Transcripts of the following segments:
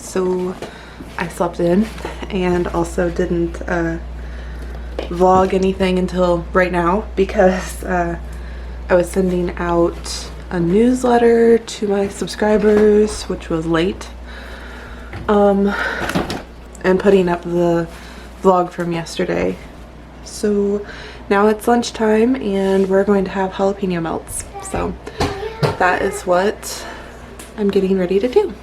so I slept in and also didn't vlog anything until right now because I was sending out a newsletter to my subscribers, which was late, and putting up the vlog from yesterday. So now it's lunchtime and we're going to have jalapeno melts. So that is what I'm getting ready to do.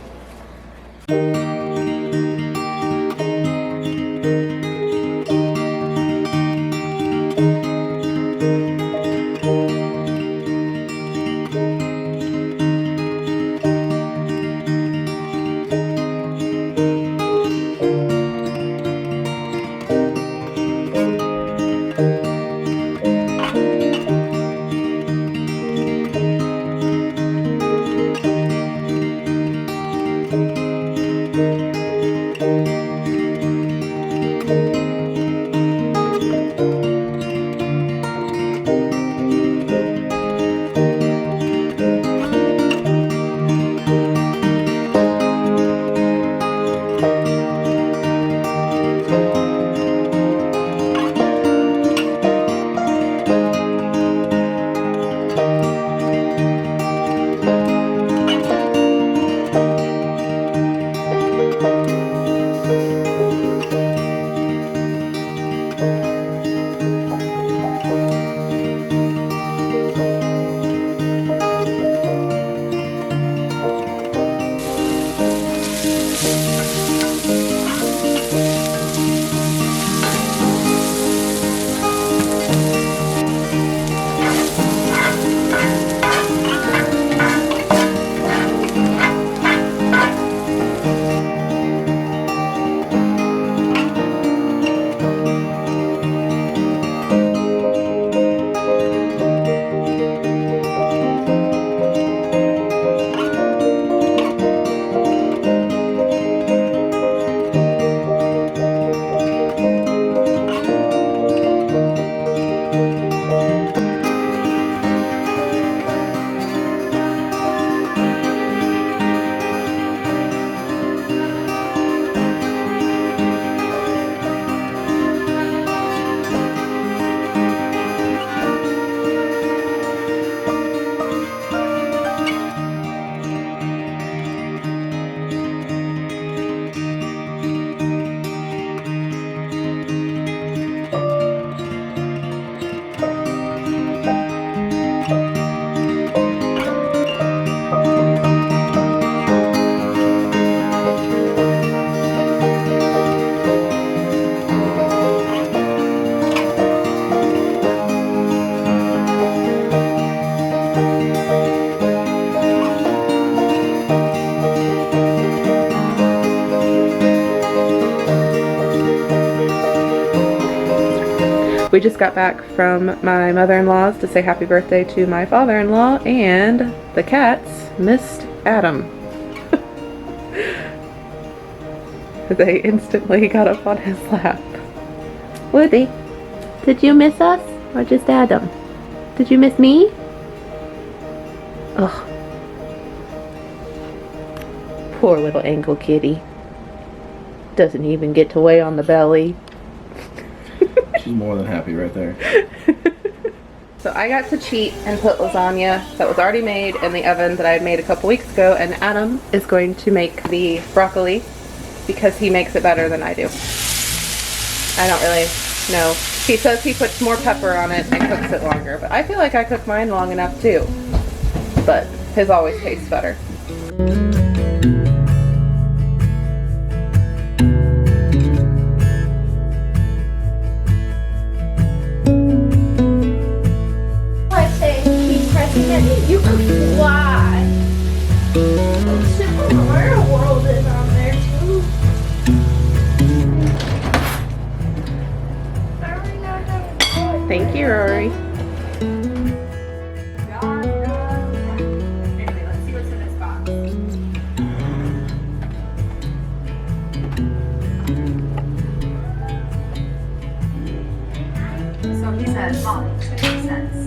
We just got back from my mother-in-law's to say happy birthday to my father-in-law, and the cats missed Adam. They instantly got up on his lap. Woody, did you miss us or just Adam? Did you miss me? Ugh. Poor little ankle kitty. Doesn't even get to lay on the belly. She's more than happy right there. So I got to cheat and put lasagna that was already made in the oven that I had made a couple weeks ago, and Adam is going to make the broccoli because he makes it better than I do. I don't really know. He says he puts more pepper on it and cooks it longer, but I feel like I cook mine long enough too. But his always tastes better. You could fly. Super Mario World is on there too. Thank you, Rory. Anyway, let's see what's in this box. So he says, Mom, 50 cents.